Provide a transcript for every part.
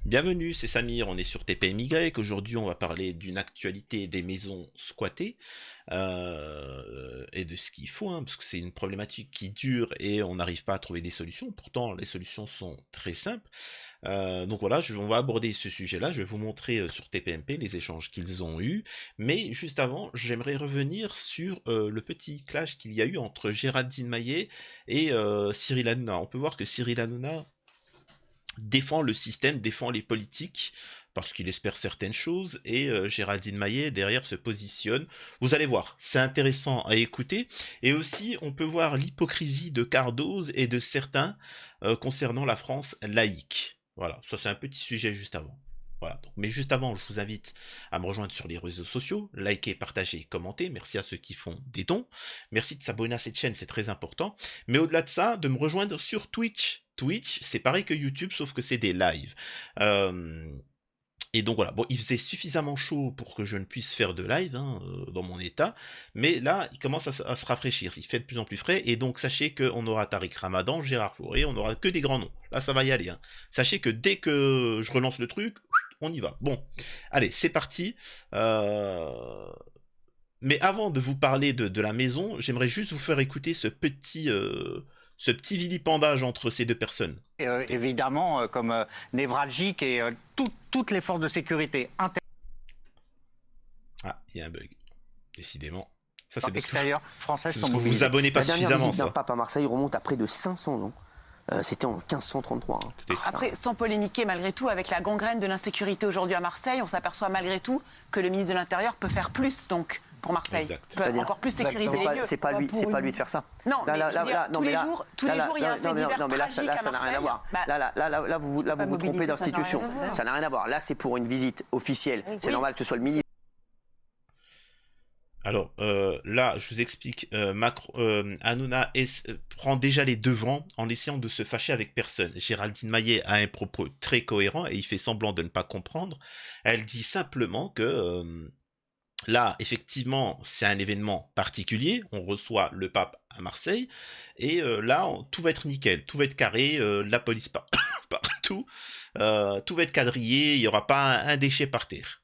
Bienvenue, c'est Samir, on est sur TPMY. Aujourd'hui, on va parler d'une actualité des maisons squattées et de ce qu'il faut, hein, parce que c'est une problématique qui dure et on n'arrive pas à trouver des solutions. Pourtant, les solutions sont très simples. Donc voilà, on va aborder ce sujet-là. Je vais vous montrer sur TPMP les échanges qu'ils ont eus. Mais juste avant, j'aimerais revenir sur le petit clash qu'il y a eu entre Géraldine Maillet et Cyril Hanouna. On peut voir que Cyril Hanouna défend le système, défend les politiques, parce qu'il espère certaines choses, et Géraldine Maillet, derrière, se positionne. Vous allez voir, c'est intéressant à écouter, et aussi, on peut voir l'hypocrisie de Cardoz et de certains concernant la France laïque. Voilà, ça c'est un petit sujet juste avant. Voilà, donc, mais juste avant, je vous invite à me rejoindre sur les réseaux sociaux, liker, partager, commenter, merci à ceux qui font des dons, merci de s'abonner à cette chaîne, c'est très important, mais au-delà de ça, de me rejoindre sur Twitch. Twitch, c'est pareil que YouTube, sauf que c'est des lives. Et donc voilà, bon, il faisait suffisamment chaud pour que je ne puisse faire de live hein, dans mon état, mais là, il commence à se rafraîchir, il fait de plus en plus frais, et donc sachez qu'on aura Tariq Ramadan, Gérard Fauré, on aura que des grands noms. Là, ça va y aller. Hein. Sachez que dès que je relance le truc, on y va. Bon, allez, c'est parti. Mais avant de vous parler de la maison, j'aimerais juste vous faire écouter ce petit vilipendage entre ces deux personnes. Évidemment, comme névralgique et toutes les forces de sécurité Ah, il y a un bug. Décidément. Ça, c'est extérieures françaises parce sont que vous mobilisées. vous abonnez pas La dernière suffisamment, visite d'un ça. pape à Marseille remonte à près de 500 ans. C'était en 1533. Hein. Écoutez. Après, sans polémiquer malgré tout, avec la gangrène de l'insécurité aujourd'hui à Marseille, on s'aperçoit malgré tout que le ministre de l'Intérieur peut faire plus, donc, pour Marseille. Exact. Peut encore plus sécuriser les lieux. C'est pas lui de faire ça. Non, mais je veux dire, tous les jours, il y a un fait divers tragique à ça n'a rien à Marseille. voir. Là, vous vous trompez d'institution. Ça n'a rien à voir. Là, c'est pour une visite officielle. C'est normal que ce soit le ministre. Alors là, je vous explique, Hanouna prend déjà les devants en essayant de se fâcher avec personne. Géraldine Maillet a un propos très cohérent et il fait semblant de ne pas comprendre. Elle dit simplement que là, effectivement, c'est un événement particulier. On reçoit le pape à Marseille et là, tout va être nickel, tout va être carré, la police partout, tout va être quadrillé, il n'y aura pas un déchet par terre.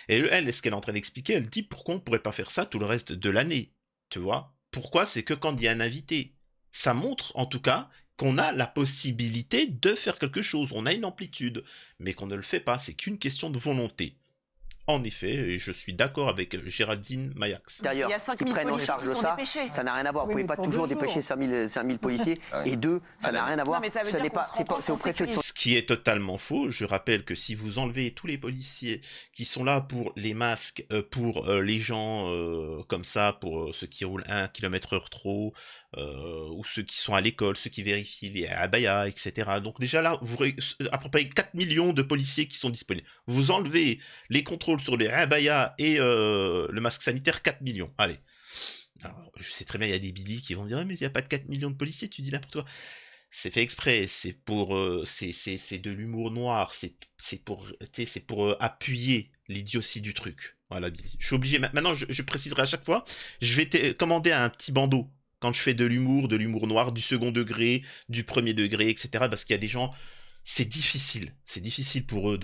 Et elle, ce qu'elle est en train d'expliquer, elle dit pourquoi on pourrait pas faire ça tout le reste de l'année, tu vois. Pourquoi c'est que quand il y a un invité. Ça montre, en tout cas, qu'on a la possibilité de faire quelque chose, on a une amplitude, mais qu'on ne le fait pas, c'est qu'une question de volonté. En effet, et je suis d'accord avec Géraldine Mayax. D'ailleurs, Il y a 5 qui 000 prennent en policiers charge qui de sont ça, dépêchés. ça n'a rien à voir. Vous Oui, pouvez mais pas pour toujours 2 jours. dépêcher 5 000 policiers. Et deux, ça n'a rien à voir. Non, mais ça veut dire qu'on se rend compte C'est au préfet de son... Ce qui est totalement faux, je rappelle que si vous enlevez tous les policiers qui sont là pour les masques, pour les gens comme ça, pour ceux qui roulent 1 km/h trop, ou ceux qui sont à l'école, ceux qui vérifient les abayas, etc. Donc déjà là, à peu près 4 millions de policiers qui sont disponibles. Vous enlevez les contrôles sur les abayas et le masque sanitaire, 4 millions. Allez. Alors, je sais très bien, il y a des bidis qui vont me dire ah, mais il n'y a pas de 4 millions de policiers, tu dis n'importe quoi. C'est fait exprès, c'est pour c'est de l'humour noir, c'est pour appuyer l'idiotie du truc. Voilà, Billy. Je suis obligé maintenant je préciserai à chaque fois, je vais commander un petit bandeau quand je fais de l'humour noir, du second degré, du premier degré, etc. parce qu'il y a des gens, c'est difficile pour eux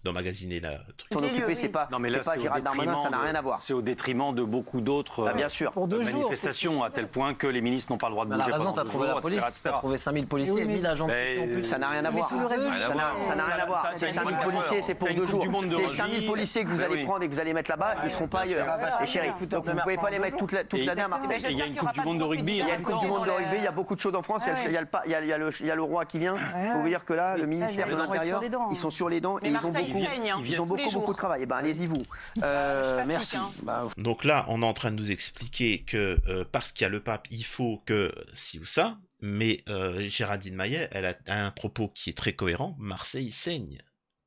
d'emmagasiner la truc. S'en occuper, c'est pas Gérald Darmanin, ça n'a rien à voir. C'est au détriment de beaucoup d'autres Bien sûr. Pour 2 jours. manifestations, à tel point que les ministres n'ont pas le droit de bouger. La raison, pendant t'as 2 trouvé la jours, police, etc., etc. t'as trouvé 5000 policiers, Oui, mais- 1000 agents de Mais- sécurité en plus. Ça n'a rien à voir. tout le reste, Ça n'a rien à voir. C'est 5 000 policiers, c'est pour 2 jours. Les 5 000 policiers que vous allez prendre et que vous allez mettre là-bas, ils seront pas ailleurs. Et chérie, donc vous pouvez pas les mettre toute l'année à Marseille. Et il y a une Coupe du Monde de rugby. Il y a une Coupe du Monde de rugby, il y a beaucoup de choses en France. Il y a le roi qui vient. Il faut vous dire que là, le ministère de l'Intérieur, ils sont sur les dents et Mais Marseille saigne, hein, ils ont tous les jours. beaucoup de travail. Eh ben allez-y vous. Merci. Bah, Donc là, on est en train de nous expliquer que parce qu'il y a le pape, il faut que ci ou ça, mais Géraldine Maillet, elle a un propos qui est très cohérent, Marseille saigne.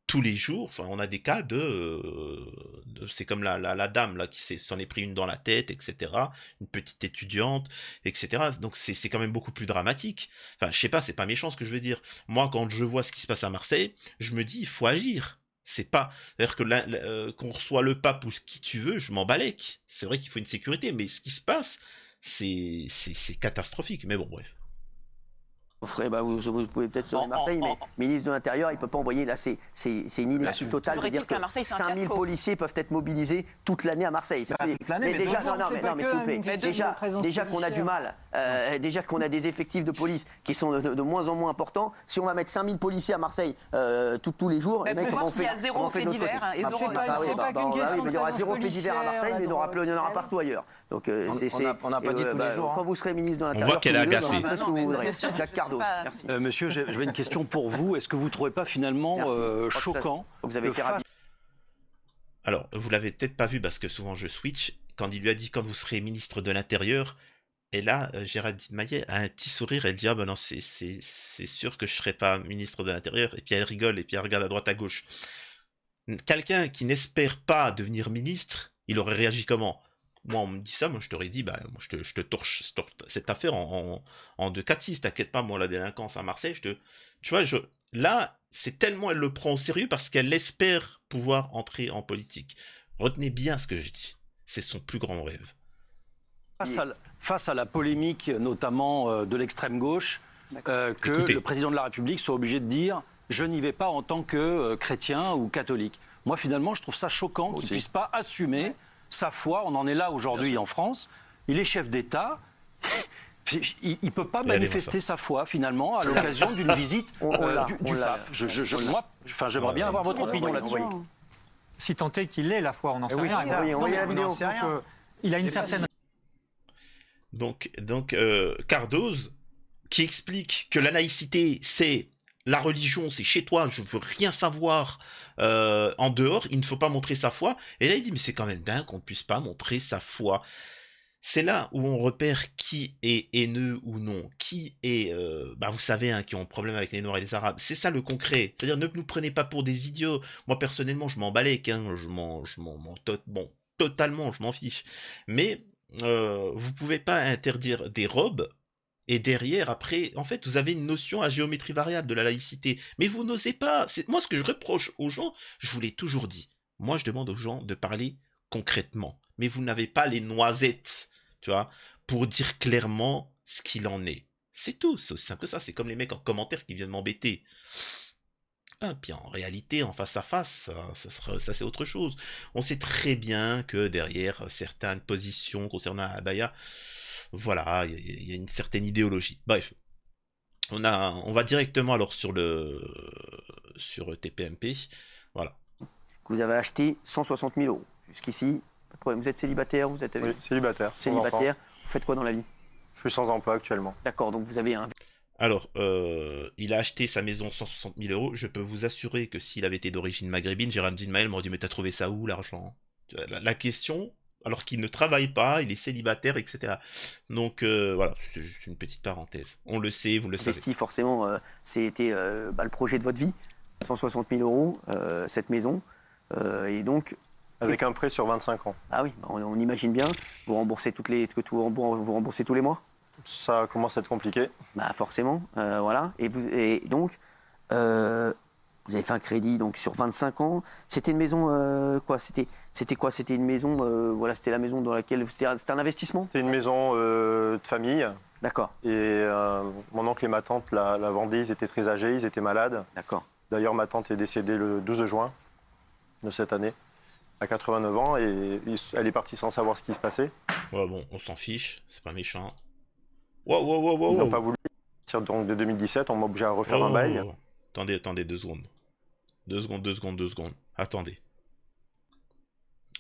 Tous les jours, enfin, on a des cas c'est comme la dame là qui s'en est pris une dans la tête, etc. Une petite étudiante, etc. Donc c'est quand même beaucoup plus dramatique. Enfin, je sais pas, c'est pas méchant ce que je veux dire. Moi, quand je vois ce qui se passe à Marseille, je me dis, il faut agir. C'est pas, c'est-à-dire que qu'on reçoit le pape ou qui tu veux, je m'en balèque. C'est vrai qu'il faut une sécurité, mais ce qui se passe, c'est catastrophique. Mais bon, bref. Vous pouvez peut-être sauver Marseille, mais ministre de l'Intérieur, il ne peut pas envoyer. Là, c'est une ineptie totale de dire que 5000 policiers peuvent être mobilisés toute l'année à Marseille. Mais déjà, s'il vous plaît, déjà qu'on a du mal, déjà qu'on a des effectifs de police qui sont de moins en moins importants. Si on va mettre 5000 policiers à Marseille tous les jours, les mecs vont faire. Il y a zéro fait divers. Il y aura zéro fait divers à Marseille, mais il y en aura partout ailleurs. Donc, on n'a pas dit tous les jours. Quand vous serez ministre de l'Intérieur, on voit qu'elle est agacée. Jacques Cardot, merci. Monsieur, j'avais une question pour vous. Est-ce que vous ne trouvez pas finalement choquant que face... Alors, vous l'avez peut-être pas vu parce que souvent je switch. Quand il lui a dit quand vous serez ministre de l'Intérieur, et là, Géraldine Maillet a un petit sourire. Elle dit ah ben non, c'est sûr que je serai pas ministre de l'Intérieur. Et puis elle rigole et puis elle regarde à droite à gauche. Quelqu'un qui n'espère pas devenir ministre, il aurait réagi comment? Moi, on me dit ça, moi je t'aurais dit, bah, moi, je te torche cette affaire en 2-4-6, t'inquiète pas, moi, la délinquance à Marseille, tu vois, là, c'est tellement elle le prend au sérieux parce qu'elle espère pouvoir entrer en politique. Retenez bien ce que je dis, c'est son plus grand rêve. Face à la polémique, notamment de l'extrême gauche, que le président de la République soit obligé de dire « je n'y vais pas en tant que chrétien ou catholique ». Moi, finalement, je trouve ça choquant qu'il ne puisse pas assumer sa foi. On en est là aujourd'hui en France. Il est chef d'État. Il ne peut pas manifester sa foi, finalement, à l'occasion d'une visite du pape. J'aimerais bien avoir votre opinion là-dessus. Si tant est qu'il ait la foi, on n'en sait rien. On voit la vidéo. Il a une certaine... Donc Cardoz, qui explique que la laïcité, c'est la religion, c'est chez toi, je ne veux rien savoir en dehors, il ne faut pas montrer sa foi. Et là, il dit, mais c'est quand même dingue qu'on ne puisse pas montrer sa foi. C'est là où on repère qui est haineux ou non, qui est, vous savez, hein, qui ont un problème avec les Noirs et les Arabes. C'est ça le concret. C'est-à-dire, ne nous prenez pas pour des idiots. Moi, personnellement, je m'en balèque, hein, totalement, je m'en fiche. Mais vous pouvez pas interdire des robes. Et derrière, après, en fait, vous avez une notion à géométrie variable de la laïcité. Mais vous n'osez pas. Moi, ce que je reproche aux gens, je vous l'ai toujours dit. Moi, je demande aux gens de parler concrètement. Mais vous n'avez pas les noisettes, tu vois, pour dire clairement ce qu'il en est. C'est tout. C'est aussi simple que ça. C'est comme les mecs en commentaire qui viennent m'embêter. Puis en réalité, en face à face, ça c'est autre chose. On sait très bien que derrière certaines positions concernant Abaya, voilà, il y a une certaine idéologie. Bref, on va directement alors sur TPMP, voilà. Vous avez acheté 160 000 €. Jusqu'ici, pas de problème. Vous êtes célibataire, vous êtes... Oui, célibataire. Célibataire. Vous faites quoi dans la vie? Je suis sans emploi actuellement. D'accord, donc vous avez un... Alors, il a acheté sa maison 160 000 €. Je peux vous assurer que s'il avait été d'origine maghrébine, Géraldine Maël m'aurait dit, mais t'as trouvé ça où l'argent? La question... alors qu'il ne travaille pas, il est célibataire, etc. Donc voilà, c'est juste une petite parenthèse. On le sait, vous le savez. Investi, forcément, c'était le projet de votre vie, 160 000 €, cette maison, et donc... Avec un prêt sur 25 ans. Ah oui, on imagine bien, vous remboursez vous remboursez tous les mois? Ça commence à être compliqué. Bah forcément, voilà. Et donc... vous avez fait un crédit donc sur 25 ans. C'était une maison quoi? C'était quoi? C'était une maison voilà, c'était la maison dans laquelle c'était un investissement? C'était une maison de famille. D'accord. Et mon oncle et ma tante la vendaient, ils étaient très âgés, ils étaient malades. D'accord. D'ailleurs, ma tante est décédée le 12 juin de cette année, à 89 ans, et elle est partie sans savoir ce qui se passait. Ouais, bon, on s'en fiche, c'est pas méchant. Wow. Ils n'ont pas voulu. À partir donc de 2017, on m'a obligé à refaire un bail. Attendez 2 secondes. 2 secondes. Attendez.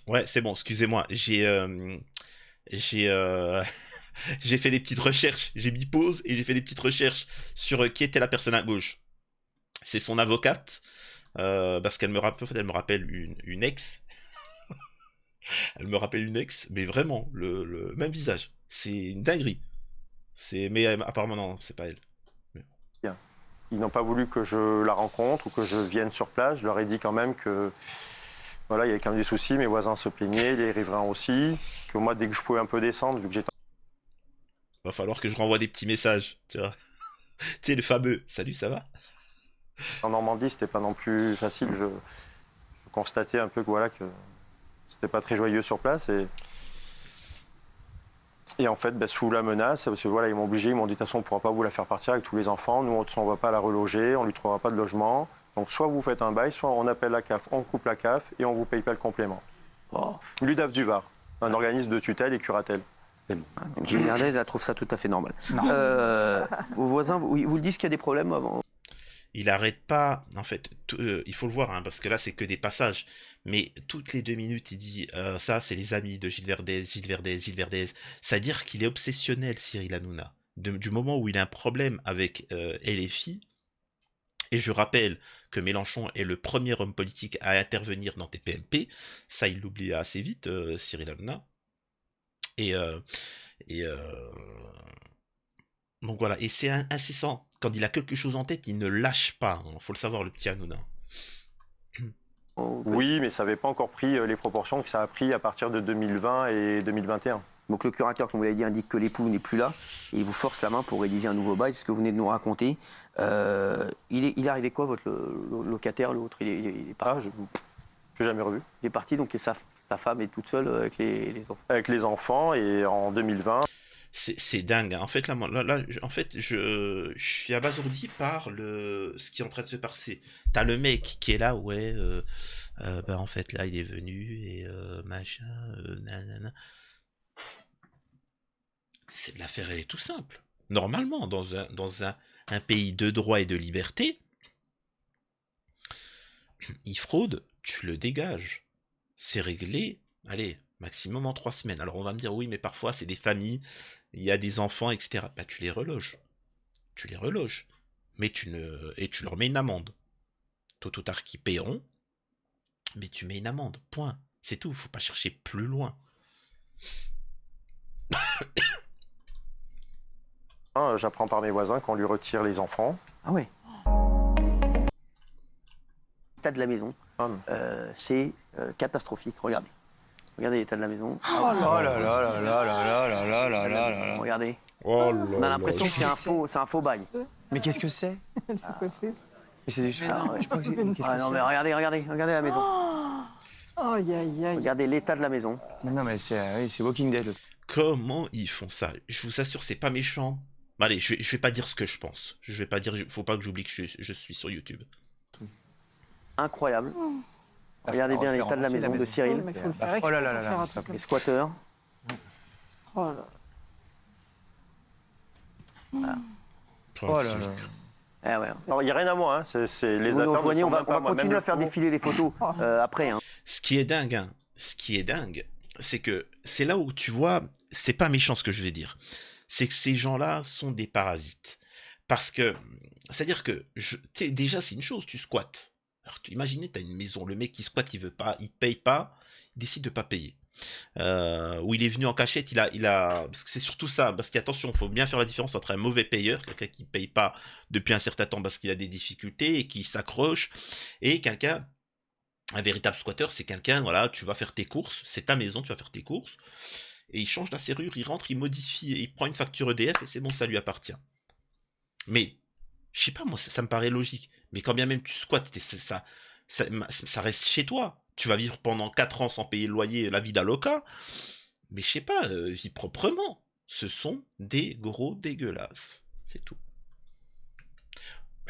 Ouais, c'est bon, excusez-moi. J'ai fait des petites recherches. J'ai mis pause et j'ai fait des petites recherches sur qui était la personne à gauche. C'est son avocate. Parce qu'elle me rappelle une ex. Elle me rappelle une ex, mais vraiment, le même visage. C'est une dinguerie. Mais apparemment, non, c'est pas elle. Ils n'ont pas voulu que je la rencontre ou que je vienne sur place. Je leur ai dit quand même que voilà, il y avait quand même des soucis, mes voisins se plaignaient, les riverains aussi, que moi, dès que je pouvais un peu descendre, vu que j'étais... Va falloir que je renvoie des petits messages, tu vois. Tu sais, le fameux « Salut, ça va ?» En Normandie, c'était pas non plus facile. Je constatais un peu que voilà, que c'était pas très joyeux sur place. Et Et en fait, sous la menace, parce que voilà, ils m'ont obligé, ils m'ont dit de toute façon, on ne pourra pas vous la faire partir avec tous les enfants. Nous, on ne va pas la reloger, on ne lui trouvera pas de logement. Donc soit vous faites un bail, soit on appelle la CAF, on coupe la CAF et on ne vous paye pas le complément. L'UDAF du Var, un organisme de tutelle et curatelle. Gilles Merdet, elle trouve ça tout à fait normal. Vos voisins, vous le disent qu'il y a des problèmes avant? Il arrête pas, en fait, il faut le voir, hein, parce que là c'est que des passages, mais toutes les 2 minutes il dit ça c'est les amis de Gilles Verdez, Gilles Verdez, Gilles Verdez. C'est-à-dire qu'il est obsessionnel, Cyril Hanouna. Du moment où il a un problème avec LFI, et je rappelle que Mélenchon est le premier homme politique à intervenir dans TPMP, ça il l'oublie assez vite, Cyril Hanouna. Donc voilà, et c'est incessant. Quand il a quelque chose en tête, il ne lâche pas. Il faut le savoir, le petit Hanouna. Oui, mais ça n'avait pas encore pris les proportions que ça a pris à partir de 2020 et 2021. Donc le curateur, comme vous l'avez dit, indique que l'époux n'est plus là. Et il vous force la main pour rédiger un nouveau bail, c'est ce que vous venez de nous raconter. Il est arrivé quoi, votre locataire, l'autre? Il est parti. Je n'ai jamais revu. Il est parti, donc sa femme est toute seule avec les enfants. Avec les enfants, et en 2020... C'est dingue, hein. En fait, je suis abasourdi par ce qui est en train de se passer. T'as le mec qui est là, ouais, en fait, là, il est venu, et machin, nanana. L'affaire, elle est tout simple. Normalement, dans un pays de droit et de liberté, il fraude, tu le dégages. C'est réglé, allez, maximum en 3 semaines. Alors on va me dire, oui, mais parfois c'est des familles, il y a des enfants, etc. Bah tu les reloges. Mais tu leur mets une amende. Tôt ou tard qu'ils paieront, mais tu mets une amende. Point. C'est tout, faut pas chercher plus loin. J'apprends par mes voisins qu'on lui retire les enfants. Ah ouais. L'état de la maison, c'est catastrophique. Regardez l'état de la maison. Oh là là là là là là là là là là. Regardez. Oh on a l'impression que c'est un faux bail. Mais qu'est-ce que c'est? Elle s'est coiffée. Mais c'est des cheveux. Non mais regardez la maison. Aïe aïe aïe. Regardez l'état de la maison. Non mais c'est Walking Dead. Comment ils font ça? Je vous assure, c'est pas méchant. Allez, je vais pas dire ce que je pense. Je vais pas dire, faut pas que j'oublie que je suis sur YouTube. Incroyable. Regardez bien l'état de la maison de Cyril. Oh là là là là. Les squatteurs. Oh là. Voilà. Oh là là. Ouais. Alors, il n'y a rien à moi, hein. C'est les vous nous affaires. rejoignez, on va continuer à faire défiler les photos après. Hein. Ce qui est dingue, c'est que c'est là où tu vois, c'est pas méchant ce que je vais dire. C'est que ces gens-là sont des parasites. Parce que, c'est-à-dire que, déjà c'est une chose, tu squattes. Alors imaginez, t'as une maison, le mec qui squatte, il veut pas, il paye pas, il décide de pas payer. Ou il est venu en cachette, parce que c'est surtout ça, parce qu'attention, il faut bien faire la différence entre un mauvais payeur, quelqu'un qui paye pas depuis un certain temps parce qu'il a des difficultés et qui s'accroche, et un véritable squatteur, c'est quelqu'un, voilà, tu vas faire tes courses, c'est ta maison, tu vas faire tes courses, et il change la serrure, il rentre, il modifie, il prend une facture EDF et c'est bon, ça lui appartient. Mais, je sais pas, moi, ça me paraît logique, mais quand bien même tu squattes, ça reste chez toi. Tu vas vivre pendant 4 ans sans payer le loyer, la vie d'aloca. Mais je sais pas, vis proprement. Ce sont des gros dégueulasses. C'est tout.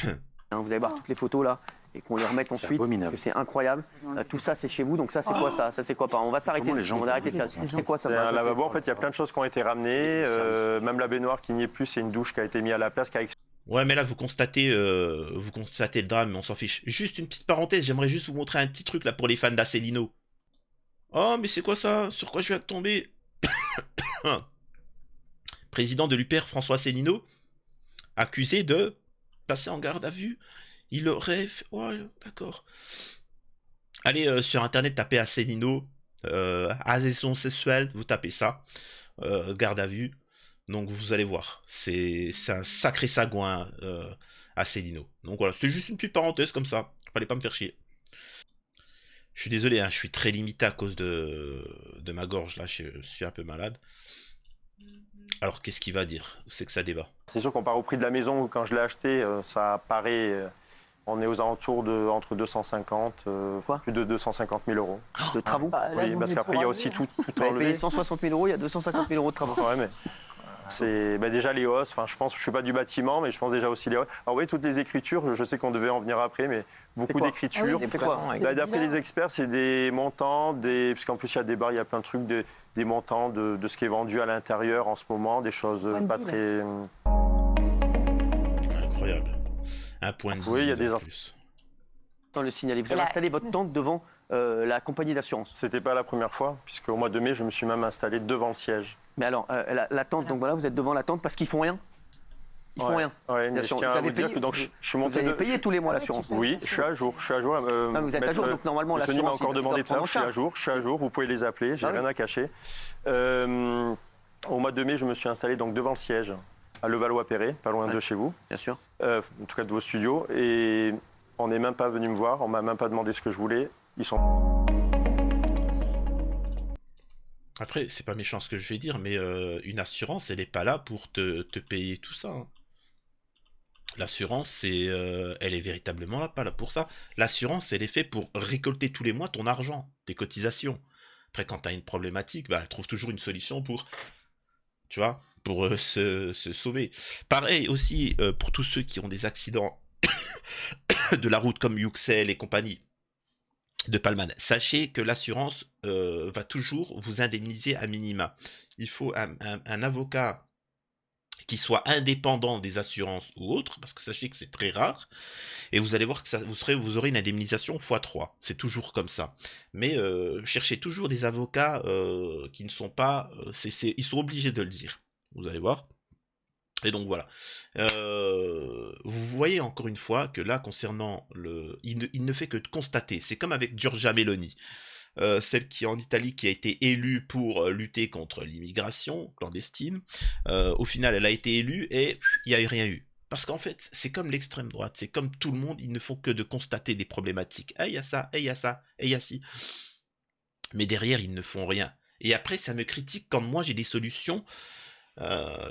Vous allez voir toutes les photos là, et qu'on les remette ensuite, parce que c'est incroyable. Tout ça, c'est chez vous, donc ça, c'est quoi ça? Ça, c'est quoi? On va s'arrêter. On va arrêter de faire. C'est quoi ça? Un lavabo, en fait, il y a plein de choses qui ont été ramenées. Même la baignoire qui n'y est plus, c'est une douche qui a été mise à la place. Ouais, mais là, vous constatez le drame, mais on s'en fiche. Juste une petite parenthèse, j'aimerais juste vous montrer un petit truc là pour les fans d'Asselineau. Oh, mais c'est quoi ça? Sur quoi je viens de tomber? Président de l'UPR, François Asselineau, accusé de passer en garde à vue. Il aurait fait... Oh, d'accord. Allez sur internet, tapez Asselineau, agression sexuelle, vous tapez ça, garde à vue. Donc vous allez voir, c'est un sacré sagouin Asselineau. Donc voilà, c'était juste une petite parenthèse comme ça, fallait pas me faire chier. Je suis désolé, hein, je suis très limité à cause de ma gorge, là, je suis un peu malade. Alors qu'est-ce qu'il va dire? Où c'est que ça débat? C'est sûr qu'on part au prix de la maison, quand je l'ai acheté, ça paraît On est aux alentours de entre 250, plus de 250 000 euros. De travaux. Oui, parce qu'après, il y a aussi tout enlevé. Payé 160 000 euros, il y a 250 000 euros de travaux. Ouais, mais c'est déjà les hausses. Enfin, je suis pas du bâtiment, mais je pense déjà aussi les hausses. Alors oui, toutes les écritures, je sais qu'on devait en venir après, mais beaucoup d'écritures. D'après les experts, c'est des montants, puisqu'en plus il y a des bars, il y a plein de trucs, des montants de ce qui est vendu à l'intérieur en ce moment, des choses pas très... Incroyable. Un point de vue. Oui, il y a des plus. Dans le signaler, vous avez installé votre tente devant la compagnie d'assurance. C'était pas la première fois, puisqu'au mois de mai, je me suis même installé devant le siège. Mais alors, la tente, donc voilà, vous êtes devant la tente parce qu'ils font rien. Ils font rien. Oui, mais je tiens à vous dire que donc, je suis monté... Vous avez payé tous les mois l'assurance. Oui, je suis à jour. Non, vous êtes à jour, donc normalement l'assurance... M'a encore demandé de ça, je suis à jour, vous pouvez les appeler, j'ai rien à cacher. Au mois de mai, je me suis installé donc devant le siège, à Levallois-Perret, pas loin de chez vous. Bien sûr. En tout cas de vos studios. Et on n'est même pas venu me voir, on m'a même pas demandé ce que je voulais. Ils sont... Après, c'est pas méchant ce que je vais dire, mais une assurance, elle n'est pas là pour te payer tout ça. Hein. L'assurance, elle est véritablement pas là pour ça. L'assurance, elle est faite pour récolter tous les mois ton argent, tes cotisations. Après, quand tu as une problématique, elle trouve toujours une solution pour... Tu vois, pour se sauver. Pareil aussi pour tous ceux qui ont des accidents de la route comme Yuxel et compagnie de Palman. Sachez que l'assurance va toujours vous indemniser à minima. Il faut un avocat qui soit indépendant des assurances ou autres, parce que sachez que c'est très rare, et vous allez voir que vous aurez une indemnisation x3. C'est toujours comme ça. Mais cherchez toujours des avocats qui ne sont pas... ils sont obligés de le dire. Vous allez voir. Et donc voilà. Vous voyez encore une fois que là, concernant il ne fait que de constater. C'est comme avec Giorgia Meloni. Celle qui en Italie qui a été élue pour lutter contre l'immigration clandestine. Au final, elle a été élue et il n'y a rien eu. Parce qu'en fait, c'est comme l'extrême droite, c'est comme tout le monde, ils ne font que de constater des problématiques. Ah, il y a ça, et il y a ça, et il y a ci. Mais derrière, ils ne font rien. Et après, ça me critique quand moi j'ai des solutions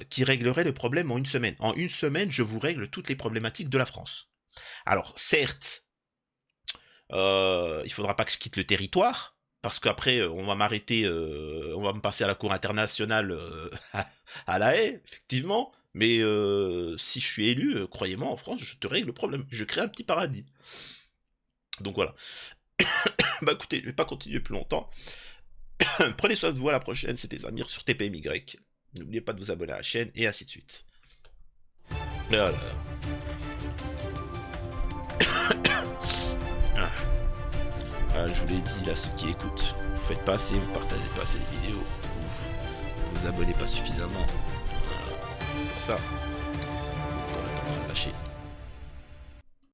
qui régleraient le problème en une semaine. En une semaine, je vous règle toutes les problématiques de la France. Alors, certes, il faudra pas que je quitte le territoire, parce qu'après, on va m'arrêter, on va me passer à la Cour internationale à La Haye, effectivement. Mais si je suis élu, croyez-moi, en France, je te règle le problème. Je crée un petit paradis. Donc voilà. Bah écoutez, je vais pas continuer plus longtemps. Prenez soin de vous, à la prochaine. C'était Zamir sur TPMY. N'oubliez pas de vous abonner à la chaîne, et ainsi de suite. Voilà. Ah, je vous l'ai dit, là, ceux qui écoutent, vous faites pas assez, vous partagez pas assez les vidéos, vous vous abonnez pas suffisamment. Voilà. Pour ça, on est en train de lâcher.